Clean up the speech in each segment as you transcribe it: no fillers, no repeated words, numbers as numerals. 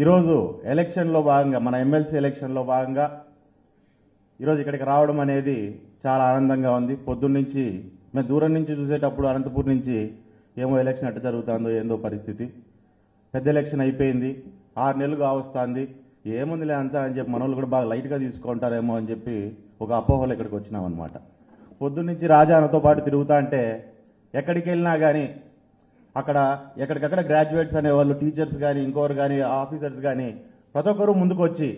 ఈరోజు ఎలక్షన్లో భాగంగా మన ఎమ్మెల్సీ ఎలక్షన్లో భాగంగా ఈరోజు ఇక్కడికి రావడం అనేది చాలా ఆనందంగా ఉంది. పొద్దున్నుంచి మేము దూరం నుంచి చూసేటప్పుడు అనంతపూర్ నుంచి ఏమో ఎలక్షన్ ఎట్ట జరుగుతుందో ఏందో పరిస్థితి, పెద్ద ఎలక్షన్ అయిపోయింది, 6 నెలలు కావస్తుంది, ఏముందిలే అంతా అని చెప్పి మనోళ్ళు కూడా బాగా లైట్గా తీసుకుంటారేమో అని చెప్పి ఒక అపోహలు ఇక్కడికి వచ్చినాం అనమాట. పొద్దున్నుంచి రాజానతో పాటు తిరుగుతా అంటే ఎక్కడికి వెళ్ళినా కానీ అక్కడ ఎక్కడికక్కడ గ్రాడ్యుయేట్స్ అనేవాళ్ళు, టీచర్స్ కానీ ఇంకోరు కానీ ఆఫీసర్స్ కానీ ప్రతి ఒక్కరూ ముందుకు వచ్చి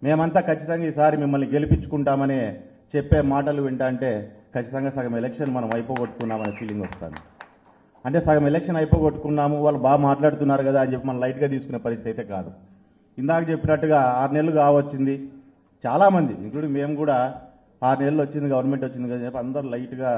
మేమంతా ఖచ్చితంగా ఈసారి మిమ్మల్ని గెలిపించుకుంటామని చెప్పే మాటలు వింటా అంటే ఖచ్చితంగా సగం ఎలక్షన్ మనం అయిపోగొట్టుకున్నామనే ఫీలింగ్ వస్తుంది. అంటే సగం ఎలక్షన్ అయిపోగొట్టుకున్నాము, వాళ్ళు బాగా మాట్లాడుతున్నారు కదా అని చెప్పి మనం లైట్గా తీసుకునే పరిస్థితి అయితే కాదు. ఇందాక చెప్పినట్టుగా 6 నెలలు కావచ్చింది, చాలామంది ఇంక్లూడింగ్ మేము కూడా 6 నెలలు వచ్చింది, గవర్నమెంట్ వచ్చింది కదా చెప్పి అందరూ లైట్గా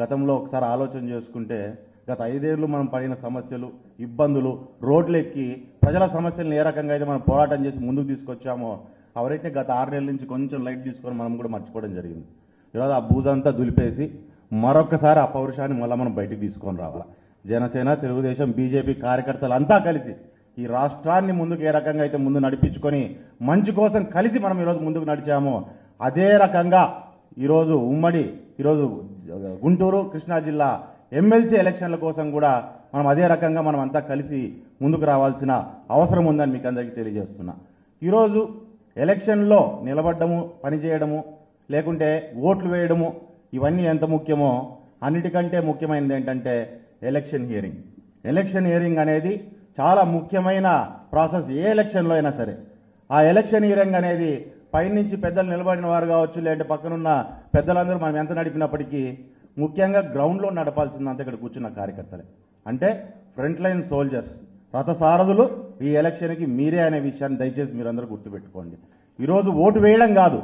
గతంలో ఒకసారి ఆలోచన చేసుకుంటే గత 5 ఏళ్ళు మనం పడిన సమస్యలు, ఇబ్బందులు, రోడ్లెక్కి ప్రజల సమస్యలను ఏ రకంగా అయితే మనం పోరాటం చేసి ముందుకు తీసుకొచ్చామో అవరైతే గత 6 నెలల నుంచి కొంచెం లైట్ తీసుకొని మనం కూడా మర్చిపోవడం జరిగింది. ఈరోజు ఆ బూజంతా దులిపేసి మరొకసారి ఆ పౌరుషాన్ని మళ్ళీ మనం బయటికి తీసుకొని రావాలి. జనసేన, తెలుగుదేశం, బీజేపీ కార్యకర్తలు అంతా కలిసి ఈ రాష్ట్రాన్ని ముందుకు ఏ రకంగా అయితే ముందు నడిపించుకొని మంచి కోసం కలిసి మనం ఈరోజు ముందుకు నడిచామో అదే రకంగా ఈరోజు ఈరోజు గుంటూరు, కృష్ణా జిల్లా ఎమ్మెల్సీ ఎలక్షన్ల కోసం కూడా మనం అదే రకంగా మనం అంతా కలిసి ముందుకు రావాల్సిన అవసరం ఉందని మీకు అందరికీ తెలియజేస్తున్నా. ఈరోజు ఎలక్షన్లో నిలబడ్డము, పనిచేయడము, లేకుంటే ఓట్లు వేయడము ఇవన్నీ ఎంత ముఖ్యమో అన్నిటికంటే ముఖ్యమైనది ఏంటంటే ఎలక్షన్ హియరింగ్. ఎలక్షన్ హియరింగ్ అనేది చాలా ముఖ్యమైన ప్రాసెస్ ఏ ఎలక్షన్లో అయినా సరే. ఆ ఎలక్షన్ హియరింగ్ అనేది పైనుంచి పెద్దలు నిలబడిన వారు కావచ్చు, లేదంటే పక్కనున్న పెద్దలందరూ మనం ఎంత నడిపినప్పటికీ ముఖ్యంగా గ్రౌండ్లో నడపాల్సిందంతా ఇక్కడ కూర్చున్న కార్యకర్తలే. అంటే ఫ్రంట్ లైన్ సోల్జర్స్, రథసారథులు ఈ ఎలక్షన్కి మీరే అనే విషయాన్ని దయచేసి మీరందరూ గుర్తుపెట్టుకోండి. ఈరోజు ఓటు వేయడం కాదు,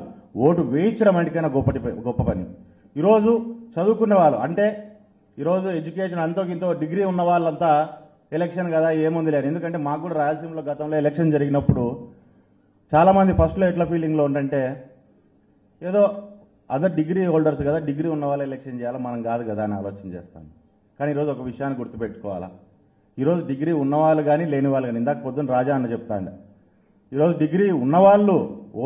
ఓటు వేయించడం అంటేకైనా గొప్ప పని. ఈరోజు చదువుకున్న వాళ్ళు, అంటే ఈరోజు ఎడ్యుకేషన్ అంతో ఇంతో డిగ్రీ ఉన్న వాళ్ళంతా ఎలక్షన్ కదా ఏముంది లేదు. ఎందుకంటే మాకు కూడా రాయలసీమలో గతంలో ఎలక్షన్ జరిగినప్పుడు చాలామంది ఫస్ట్లో ఎట్లా ఫీలింగ్లో ఉండంటే ఏదో అదర్ డిగ్రీ హోల్డర్స్ కదా, డిగ్రీ ఉన్న వాళ్ళు ఎలక్షన్ చేయాలా, మనం కాదు కదా అని ఆలోచన చేస్తాను. కానీ ఈరోజు ఒక విషయాన్ని గుర్తుపెట్టుకోవాలా, ఈరోజు డిగ్రీ ఉన్నవాళ్ళు కానీ లేని వాళ్ళు కానీ, ఇందాక పొద్దున్న రాజా అన్న చెప్తాండ, ఈరోజు డిగ్రీ ఉన్నవాళ్ళు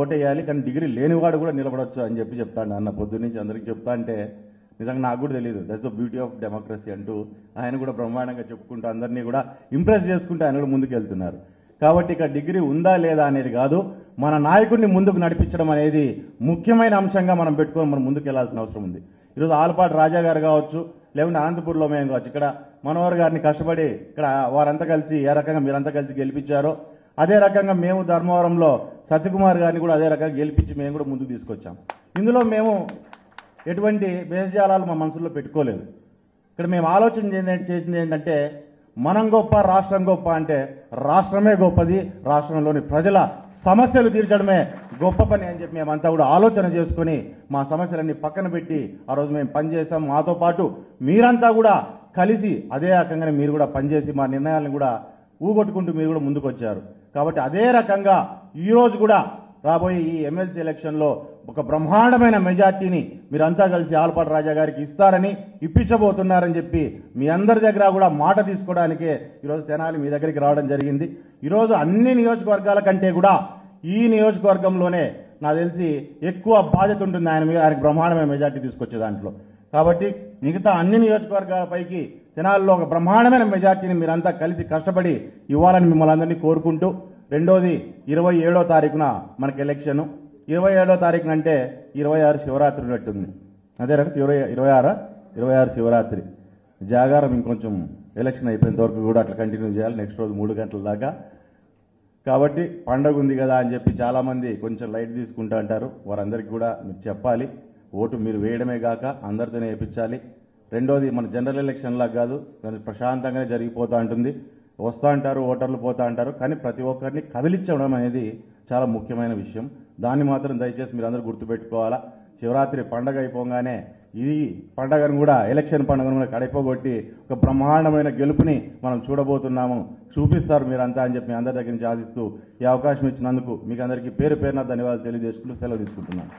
ఓటేయాలి కానీ డిగ్రీ లేనివాడు కూడా నిలబడవచ్చు అని చెప్పి చెప్తాండ అన్న పొద్దున్న నుంచి అందరికీ చెప్తా అంటే నిజంగా నాకు కూడా తెలియదు. That's the beauty of democracy అంటూ ఆయన కూడా బ్రహ్మాండంగా చెప్పుకుంటూ అందరినీ కూడా ఇంప్రెస్ చేసుకుంటూ ఆయన కూడా ముందుకు వెళ్తున్నారు. కాబట్టి ఇక డిగ్రీ ఉందా లేదా అనేది కాదు, మన నాయకుడిని ముందుకు నడిపించడం అనేది ముఖ్యమైన అంశంగా మనం పెట్టుకొని మనం ముందుకు వెళ్లాల్సిన అవసరం ఉంది. ఈరోజు ఆలపాటి రాజా గారు కావచ్చు, లేకుంటే అనంతపూర్లో మేము కావచ్చు, ఇక్కడ మనోహర్ గారిని కష్టపడి ఇక్కడ వారంతా కలిసి ఏ రకంగా మీరంతా కలిసి గెలిపించారో అదే రకంగా మేము ధర్మవరంలో సత్యకుమార్ గారిని కూడా అదే రకంగా గెలిపించి మేము కూడా ముందుకు తీసుకొచ్చాం. ఇందులో మేము ఎటువంటి భేషజాలాలు మా మనసులో పెట్టుకోలేదు. ఇక్కడ మేము ఆలోచన చేసింది ఏంటంటే మనం గొప్ప, రాష్ట్రం గొప్ప అంటే రాష్ట్రమే గొప్పది, రాష్ట్రంలోని ప్రజల సమస్యలు తీర్చడమే గొప్ప పని అని చెప్పి మేమంతా కూడా ఆలోచన చేసుకుని మా సమస్యలన్నీ పక్కన పెట్టి ఆ రోజు మేము పనిచేసాం. మాతో పాటు మీరంతా కూడా కలిసి అదే రకంగానే మీరు కూడా పనిచేసి మా నిర్ణయాలను కూడా ఊగొట్టుకుంటూ మీరు కూడా ముందుకు వచ్చారు. కాబట్టి అదే రకంగా ఈరోజు కూడా రాబోయే ఈ ఎమ్మెల్సీ ఎలక్షన్లో ఒక బ్రహ్మాండమైన మెజార్టీని మీరంతా కలిసి ఆలపాటి రాజా గారికి ఇస్తారని, ఇప్పించబోతున్నారని చెప్పి మీ అందరి దగ్గర కూడా మాట తీసుకోవడానికే ఈరోజు తెనాలి మీ దగ్గరికి రావడం జరిగింది. ఈరోజు అన్ని నియోజకవర్గాల కంటే కూడా ఈ నియోజకవర్గంలోనే నాకు తెలిసి ఎక్కువ బాధ్యత ఉంటుంది ఆయన మీద, ఆయనకు బ్రహ్మాండమైన మెజార్టీ తీసుకొచ్చే దాంట్లో. కాబట్టి మిగతా అన్ని నియోజకవర్గాల పైకి తెనాలిలో ఒక బ్రహ్మాండమైన మెజార్టీని మీరంతా కలిసి కష్టపడి ఇవ్వాలని మిమ్మల్ని అందరినీ కోరుకుంటూ, రెండోది 27వ తారీఖున మనకి ఎలక్షన్. 27వ తారీఖున అంటే 26 శివరాత్రి ఉన్నట్టుంది. అదే రకం 26 శివరాత్రి జాగారం. ఇంకొంచెం ఎలక్షన్ అయిపోయేంత వరకు కూడా అట్లా కంటిన్యూ చేయాలి, నెక్స్ట్ రోజు 3 గంటల దాకా. కాబట్టి పండగ ఉంది కదా అని చెప్పి చాలామంది కొంచెం లైట్ తీసుకుంటూ అంటారు. వారందరికీ కూడా మీరు చెప్పాలి, ఓటు మీరు వేయడమే కాక అందరితోనే వేయించాలి. రెండోది మన జనరల్ ఎలక్షన్లా కాదు, ప్రశాంతంగానే జరిగిపోతూ ఉంటుంది. వస్తూ అంటారు, ఓటర్లు పోతా అంటారు, కానీ ప్రతి ఒక్కరిని కదిలించడం అనేది చాలా ముఖ్యమైన విషయం. దాన్ని మాత్రం దయచేసి మీరు అందరూ గుర్తుపెట్టుకోవాలా. శివరాత్రి పండగ అయిపోగానే ఈ పండగను కూడా, ఎలక్షన్ పండుగను కూడా కడిపోగొట్టి ఒక బ్రహ్మాండమైన గెలుపుని మనం చూడబోతున్నాము. చూపిస్తారు మీరంతా అని చెప్పి మీ అందరి దగ్గర నుంచి ఆశిస్తూ ఈ అవకాశం ఇచ్చినందుకు మీకు అందరికీ పేరు పేరున ధన్యవాదాలు తెలియజేసుకుంటూ సెలవు తీసుకుంటున్నాను.